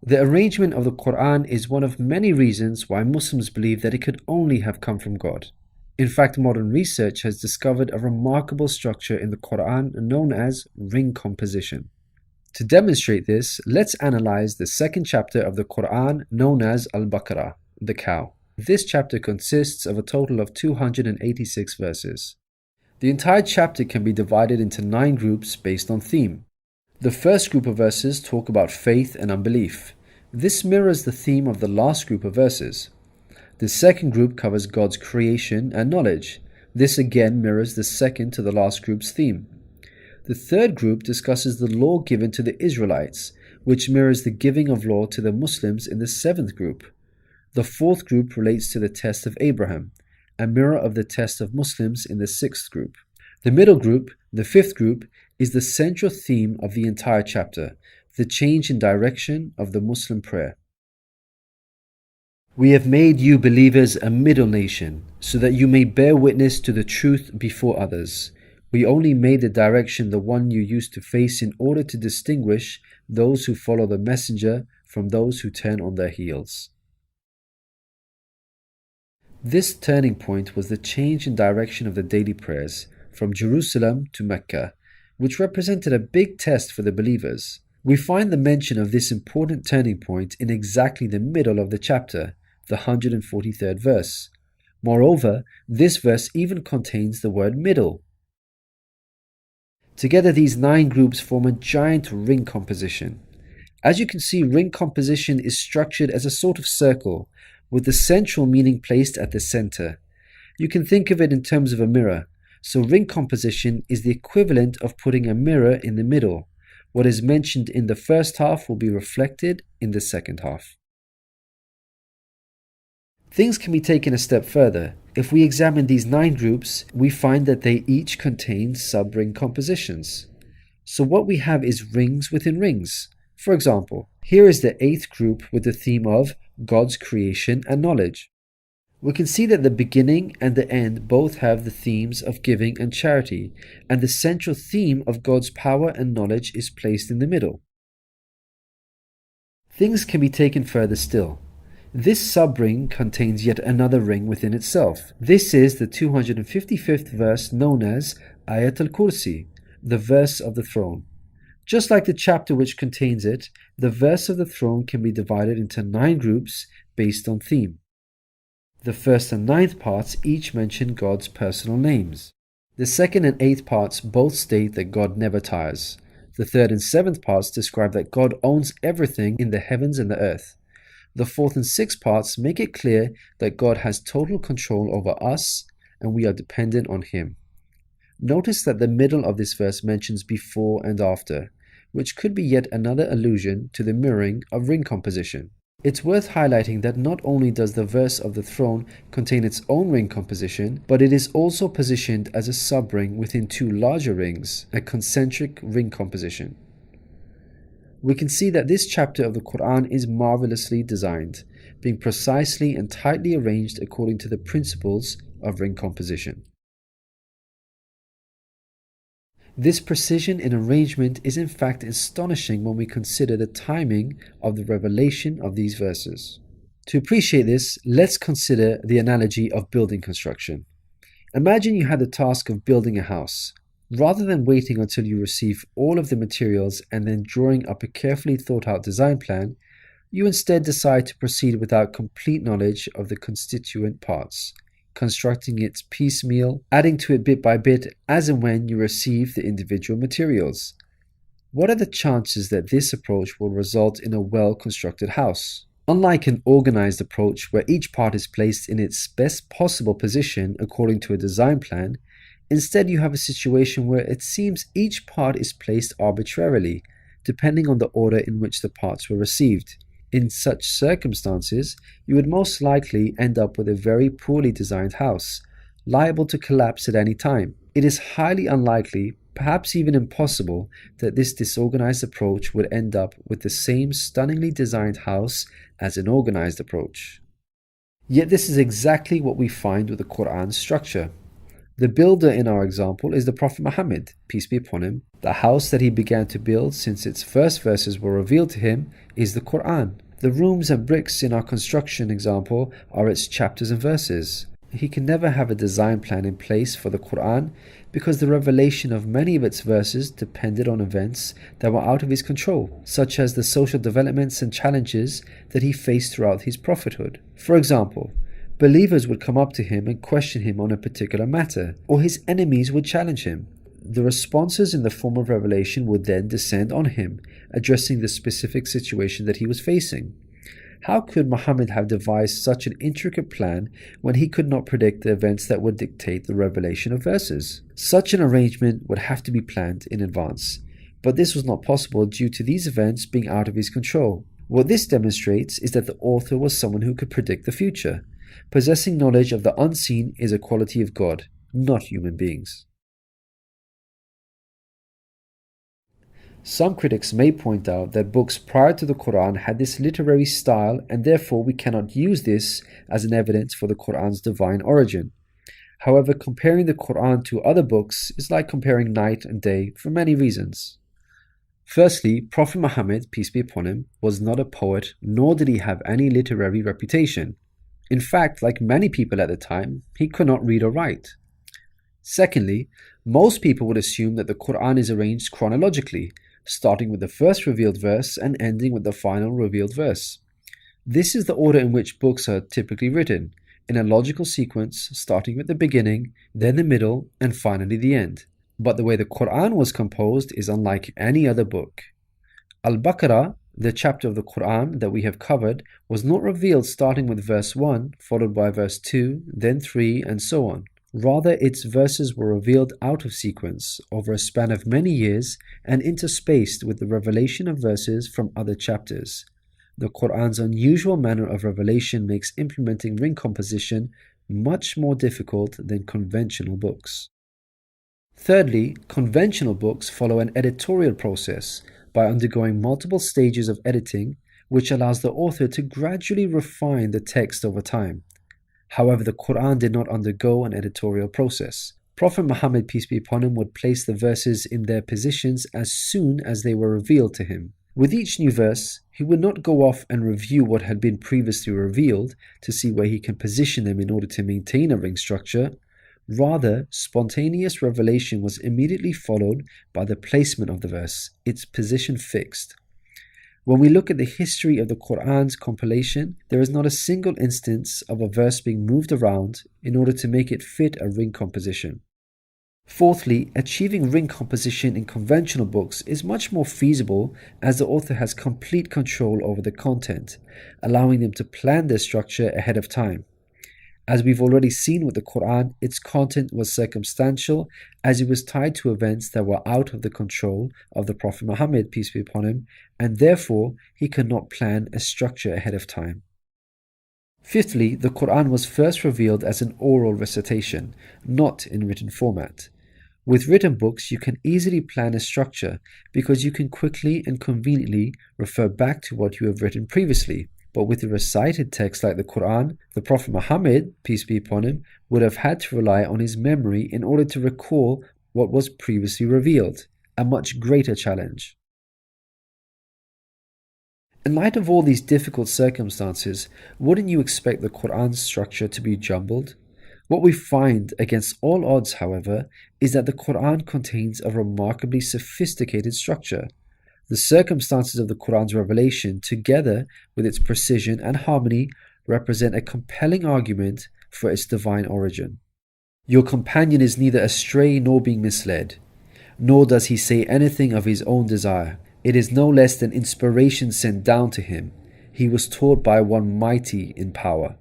The arrangement of the Quran is one of many reasons why Muslims believe that it could only have come from God. In fact, modern research has discovered a remarkable structure in the Quran known as ring composition. To demonstrate this, let's analyze the second chapter of the Quran known as Al-Baqarah, the cow. This chapter consists of a total of 286 verses. The entire chapter can be divided into 9 groups based on theme. The first group of verses talk about faith and unbelief. This mirrors the theme of the last group of verses. The second group covers God's creation and knowledge. This again mirrors the second to the last group's theme. The third group discusses the law given to the Israelites, which mirrors the giving of law to the Muslims in the seventh group. The fourth group relates to the test of Abraham, a mirror of the test of Muslims in the sixth group. The middle group, the fifth group, is the central theme of the entire chapter, the change in direction of the Muslim prayer. We have made you believers a middle nation, so that you may bear witness to the truth before others. We only made the direction the one you used to face in order to distinguish those who follow the messenger from those who turn on their heels. This turning point was the change in direction of the daily prayers from Jerusalem to Mecca, which represented a big test for the believers. We find the mention of this important turning point in exactly the middle of the chapter, the 143rd verse. Moreover, this verse even contains the word middle. Together, these 9 groups form a giant ring composition. As you can see, ring composition is structured as a sort of circle, with the central meaning placed at the center. You can think of it in terms of a mirror, so ring composition is the equivalent of putting a mirror in the middle. What is mentioned in the first half will be reflected in the second half. Things can be taken a step further. If we examine these 9 groups, we find that they each contain sub-ring compositions. So what we have is rings within rings. For example, here is the 8th group with the theme of God's creation and knowledge. We can see that the beginning and the end both have the themes of giving and charity, and the central theme of God's power and knowledge is placed in the middle. Things can be taken further still. This sub-ring contains yet another ring within itself. This is the 255th verse known as Ayat al-Kursi, the verse of the throne. Just like the chapter which contains it, the verse of the throne can be divided into 9 groups based on theme. The first and 9th parts each mention God's personal names. The 2nd and 8th parts both state that God never tires. The 3rd and 7th parts describe that God owns everything in the heavens and the earth. The 4th and 6th parts make it clear that God has total control over us and we are dependent on Him. Notice that the middle of this verse mentions before and after, which could be yet another allusion to the mirroring of ring composition. It's worth highlighting that not only does the verse of the throne contain its own ring composition, but it is also positioned as a sub-ring within 2 larger rings, a concentric ring composition. We can see that this chapter of the Quran is marvelously designed, being precisely and tightly arranged according to the principles of ring composition. This precision in arrangement is in fact astonishing when we consider the timing of the revelation of these verses. To appreciate this, let's consider the analogy of building construction. Imagine you had the task of building a house. Rather than waiting until you receive all of the materials and then drawing up a carefully thought out design plan, you instead decide to proceed without complete knowledge of the constituent parts, constructing it piecemeal, adding to it bit by bit as and when you receive the individual materials. What are the chances that this approach will result in a well-constructed house? Unlike an organized approach where each part is placed in its best possible position according to a design plan, instead you have a situation where it seems each part is placed arbitrarily, depending on the order in which the parts were received. In such circumstances, you would most likely end up with a very poorly designed house, liable to collapse at any time. It is highly unlikely, perhaps even impossible, that this disorganized approach would end up with the same stunningly designed house as an organized approach. Yet this is exactly what we find with the Quran's structure. The builder in our example is the Prophet Muhammad, peace be upon him. The house that he began to build since its first verses were revealed to him is the Quran. The rooms and bricks in our construction example are its chapters and verses. He can never have a design plan in place for the Quran because the revelation of many of its verses depended on events that were out of his control, such as the social developments and challenges that he faced throughout his prophethood. For example, believers would come up to him and question him on a particular matter, or his enemies would challenge him. The responses in the form of revelation would then descend on him, addressing the specific situation that he was facing. How could Muhammad have devised such an intricate plan when he could not predict the events that would dictate the revelation of verses? Such an arrangement would have to be planned in advance, but this was not possible due to these events being out of his control. What this demonstrates is that the author was someone who could predict the future. Possessing knowledge of the unseen is a quality of God, not human beings. Some critics may point out that books prior to the Quran had this literary style and therefore we cannot use this as an evidence for the Quran's divine origin. However, comparing the Quran to other books is like comparing night and day for many reasons. Firstly, Prophet Muhammad, peace be upon him, was not a poet nor did he have any literary reputation. In fact, like many people at the time, he could not read or write. Secondly, most people would assume that the Quran is arranged chronologically, starting with the first revealed verse and ending with the final revealed verse. This is the order in which books are typically written, in a logical sequence starting with the beginning, then the middle, and finally the end. But the way the Quran was composed is unlike any other book. Al-Baqarah, the chapter of the Quran that we have covered, was not revealed starting with verse 1, followed by verse 2, then 3, and so on. Rather, its verses were revealed out of sequence over a span of many years and interspaced with the revelation of verses from other chapters. The Quran's unusual manner of revelation makes implementing ring composition much more difficult than conventional books. Thirdly, conventional books follow an editorial process by undergoing multiple stages of editing, which allows the author to gradually refine the text over time. However, the Quran did not undergo an editorial process. Prophet Muhammad, peace be upon him, would place the verses in their positions as soon as they were revealed to him. With each new verse, he would not go off and review what had been previously revealed to see where he can position them in order to maintain a ring structure. Rather, spontaneous revelation was immediately followed by the placement of the verse, its position fixed. When we look at the history of the Quran's compilation, there is not a single instance of a verse being moved around in order to make it fit a ring composition. Fourthly, achieving ring composition in conventional books is much more feasible as the author has complete control over the content, allowing them to plan their structure ahead of time. As we've already seen with the Quran, its content was circumstantial as it was tied to events that were out of the control of the Prophet Muhammad, peace be upon him, and therefore he could not plan a structure ahead of time. Fifthly, the Quran was first revealed as an oral recitation, not in written format. With written books, you can easily plan a structure because you can quickly and conveniently refer back to what you have written previously. But with a recited text like the Quran, the Prophet Muhammad, peace be upon him, would have had to rely on his memory in order to recall what was previously revealed, a much greater challenge. In light of all these difficult circumstances, wouldn't you expect the Quran's structure to be jumbled? What we find, against all odds, however, is that the Quran contains a remarkably sophisticated structure. The circumstances of the Quran's revelation, together with its precision and harmony, represent a compelling argument for its divine origin. Your companion is neither astray nor being misled, nor does he say anything of his own desire. It is no less than inspiration sent down to him. He was taught by one mighty in power.